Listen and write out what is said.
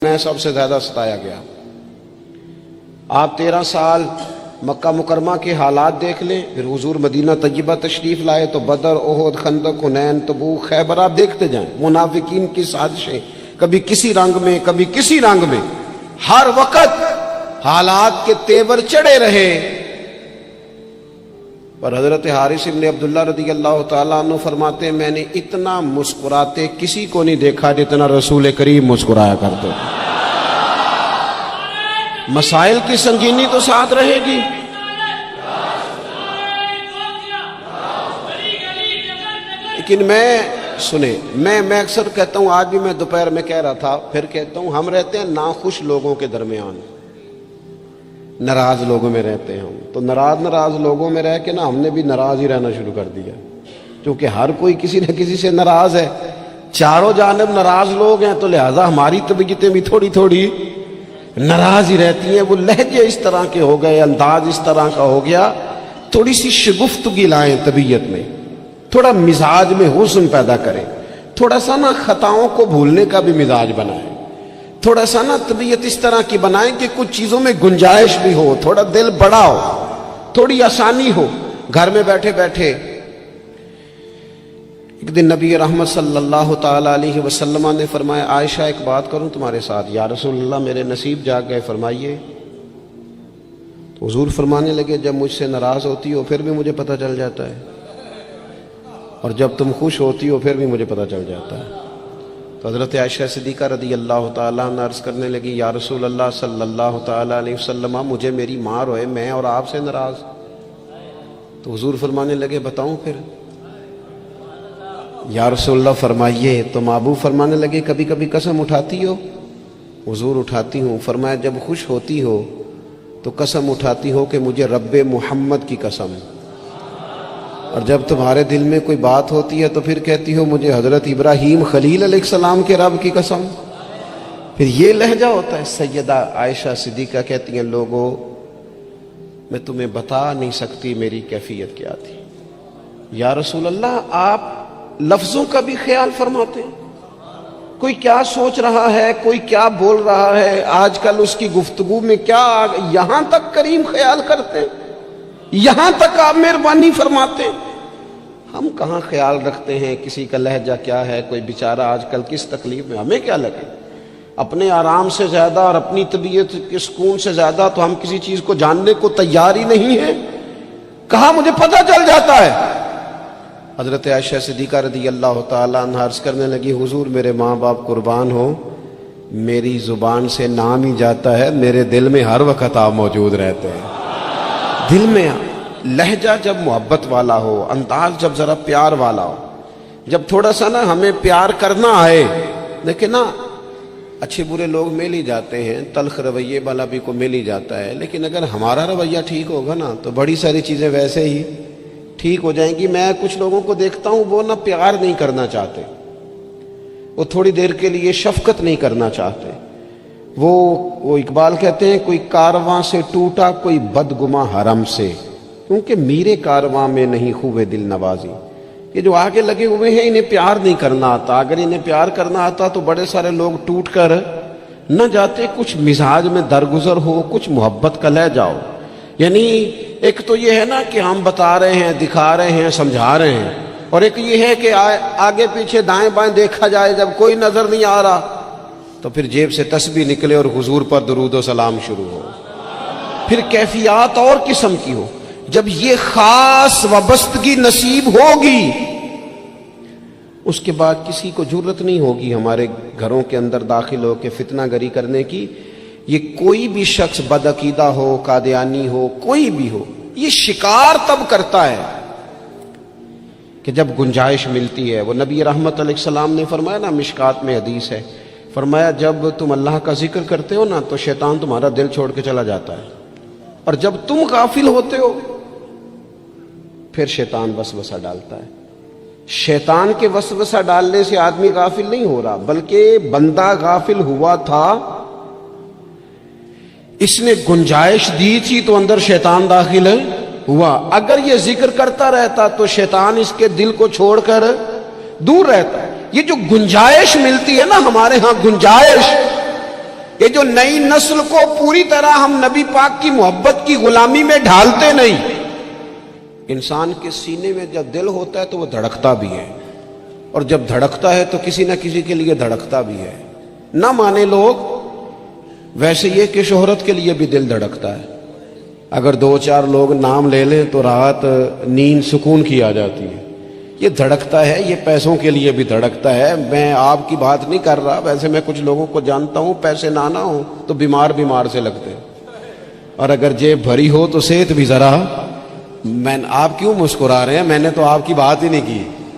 میں سب سے زیادہ ستایا گیا۔ آپ 13 سال مکہ مکرمہ کے حالات دیکھ لیں، پھر حضور مدینہ طیبہ تشریف لائے تو بدر، احد، خندق، حنین، تبوک، خیبر آپ دیکھتے جائیں، منافقین کی سازشیں کبھی کسی رنگ میں کبھی کسی رنگ میں، ہر وقت حالات کے تیور چڑھے رہے، پر حضرت حارث ابن عبداللہ رضی اللہ تعالیٰ عنہ فرماتے ہیں میں نے اتنا مسکراتے کسی کو نہیں دیکھا جتنا رسول کریم مسکرایا کرتے۔ مسائل کی سنگینی تو ساتھ رہے گی، لیکن میں اکثر کہتا ہوں، آج بھی میں دوپہر میں کہہ رہا تھا، پھر کہتا ہوں، ہم رہتے ہیں ناخوش لوگوں کے درمیان، ناراض لوگوں میں رہتے ہیں ہم، تو ناراض لوگوں میں رہ کے نا ہم نے بھی ناراض ہی رہنا شروع کر دیا، کیونکہ ہر کوئی کسی نہ کسی سے ناراض ہے، چاروں جانب ناراض لوگ ہیں، تو لہذا ہماری طبیعتیں بھی تھوڑی تھوڑی ناراض ہی رہتی ہیں۔ وہ لہجے اس طرح کے ہو گئے، انداز اس طرح کا ہو گیا، تھوڑی سی شگفتگی لائیں طبیعت میں، تھوڑا مزاج میں حسن پیدا کریں، تھوڑا سا نا خطاؤں کو بھولنے کا بھی مزاج بنائیں، تھوڑا سا نا طبیعت اس طرح کی بنائیں کہ کچھ چیزوں میں گنجائش بھی ہو، تھوڑا دل بڑا ہو، تھوڑی آسانی ہو گھر میں بیٹھے بیٹھے۔ ایک دن نبی رحمت صلی اللہ تعالی علیہ وسلم نے فرمایا عائشہ ایک بات کروں تمہارے ساتھ؟ یا رسول اللہ میرے نصیب جاگ گئے، فرمائیے۔ تو حضور فرمانے لگے جب مجھ سے ناراض ہوتی ہو پھر بھی مجھے پتہ چل جاتا ہے، اور جب تم خوش ہوتی ہو پھر بھی مجھے پتہ چل جاتا ہے۔ تو حضرت عائشہ صدیقہ رضی اللہ تعالیٰ عنہ عرض کرنے لگی یا رسول اللہ صلی اللہ تعالیٰ علیہ وسلم مجھے میری ماں روئے، میں اور آپ سے ناراض۔ تو حضور فرمانے لگے بتاؤں پھر؟ یا رسول اللہ فرمائیے۔ تو محبوب فرمانے لگے کبھی کبھی قسم اٹھاتی ہو؟ حضور اٹھاتی ہوں۔ فرمایا جب خوش ہوتی ہو تو قسم اٹھاتی ہو کہ مجھے رب محمد کی قسم، اور جب تمہارے دل میں کوئی بات ہوتی ہے تو پھر کہتی ہو مجھے حضرت ابراہیم خلیل علیہ السلام کے رب کی قسم۔ پھر یہ لہجہ ہوتا ہے۔ سیدہ عائشہ صدیقہ کہتی ہیں لوگوں میں تمہیں بتا نہیں سکتی میری کیفیت کیا تھی۔ یا رسول اللہ آپ لفظوں کا بھی خیال فرماتے ہیں، کوئی کیا سوچ رہا ہے، کوئی کیا بول رہا ہے، آج کل اس کی گفتگو میں کیا، یہاں تک کریم خیال کرتے ہیں، یہاں تک آپ مہربانی فرماتے ہیں۔ ہم کہاں خیال رکھتے ہیں کسی کا لہجہ کیا ہے، کوئی بیچارہ آج کل کس تکلیف میں، ہمیں کیا لگے؟ اپنے آرام سے زیادہ اور اپنی طبیعت کے سکون سے زیادہ تو ہم کسی چیز کو جاننے کو تیار ہی نہیں ہیں۔ کہاں مجھے پتہ چل جاتا ہے۔ حضرت عائشہ صدیقہ رضی اللہ تعالیٰ عنہ عرض کرنے لگی حضور میرے ماں باپ قربان ہو، میری زبان سے نام ہی جاتا ہے، میرے دل میں ہر وقت آپ موجود رہتے ہیں۔ دل میں لہجہ جب محبت والا ہو، انداز جب ذرا پیار والا ہو، جب تھوڑا سا نا ہمیں پیار کرنا آئے، لیکن نا اچھے برے لوگ مل ہی جاتے ہیں، تلخ رویے والا بھی کو مل ہی جاتا ہے، لیکن اگر ہمارا رویہ ٹھیک ہوگا نا تو بڑی ساری چیزیں ویسے ہی ٹھیک ہو جائیں گی۔ میں کچھ لوگوں کو دیکھتا ہوں وہ نا پیار نہیں کرنا چاہتے، وہ تھوڑی دیر کے لیے شفقت نہیں کرنا چاہتے، وہ اقبال کہتے ہیں کوئی کارواں سے ٹوٹا کوئی بدگماں حرم سے، کیونکہ میرے کارواں میں نہیں خوبے دل نوازی۔ یہ جو آگے لگے ہوئے ہیں انہیں پیار نہیں کرنا آتا، اگر انہیں پیار کرنا آتا تو بڑے سارے لوگ ٹوٹ کر نہ جاتے۔ کچھ مزاج میں درگزر ہو، کچھ محبت کا لہجہ ہو، یعنی ایک تو یہ ہے نا کہ ہم بتا رہے ہیں، دکھا رہے ہیں، سمجھا رہے ہیں، اور ایک یہ ہے کہ آگے پیچھے دائیں بائیں دیکھا جائے، جب کوئی نظر نہیں آ رہا تو پھر جیب سے تسبیح نکلے اور حضور پر درود و سلام شروع ہو۔ پھر کیفیات اور قسم کی ہو۔ جب یہ خاص وابستگی نصیب ہوگی اس کے بعد کسی کو جرت نہیں ہوگی ہمارے گھروں کے اندر داخل ہو کے فتنہ گری کرنے کی۔ یہ کوئی بھی شخص بدعقیدہ ہو، قادیانی ہو، کوئی بھی ہو، یہ شکار تب کرتا ہے کہ جب گنجائش ملتی ہے۔ وہ نبی رحمت علیہ السلام نے فرمایا نا، مشکات میں حدیث ہے، فرمایا جب تم اللہ کا ذکر کرتے ہو نا تو شیطان تمہارا دل چھوڑ کے چلا جاتا ہے، اور جب تم غافل ہوتے ہو پھر شیطان وسوسہ ڈالتا ہے۔ شیطان کے وسوسہ ڈالنے سے آدمی غافل نہیں ہو رہا، بلکہ بندہ غافل ہوا تھا، اس نے گنجائش دی تھی تو اندر شیطان داخل ہوا۔ اگر یہ ذکر کرتا رہتا تو شیطان اس کے دل کو چھوڑ کر دور رہتا ہے۔ یہ جو گنجائش ملتی ہے نا ہمارے ہاں، گنجائش یہ جو نئی نسل کو پوری طرح ہم نبی پاک کی محبت کی غلامی میں ڈھالتے نہیں. انسان کے سینے میں جب دل ہوتا ہے تو وہ دھڑکتا بھی ہے، اور جب دھڑکتا ہے تو کسی نہ کسی کے لیے دھڑکتا بھی ہے. نہ مانے لوگ، ویسے یہ کہ شہرت کے لیے بھی دل دھڑکتا ہے. اگر 2-4 لوگ نام لے لیں تو رات نیند سکون کی آ جاتی ہے. یہ دھڑکتا ہے، یہ پیسوں کے لیے بھی دھڑکتا ہے. میں آپ کی بات نہیں کر رہا، ویسے میں کچھ لوگوں کو جانتا ہوں پیسے نہ ہوں تو بیمار سے لگتے، اور اگر جیب بھری ہو تو صحت بھی ذرا. آپ کیوں مسکرا رہے ہیں؟ میں نے تو آپ کی بات ہی نہیں کی.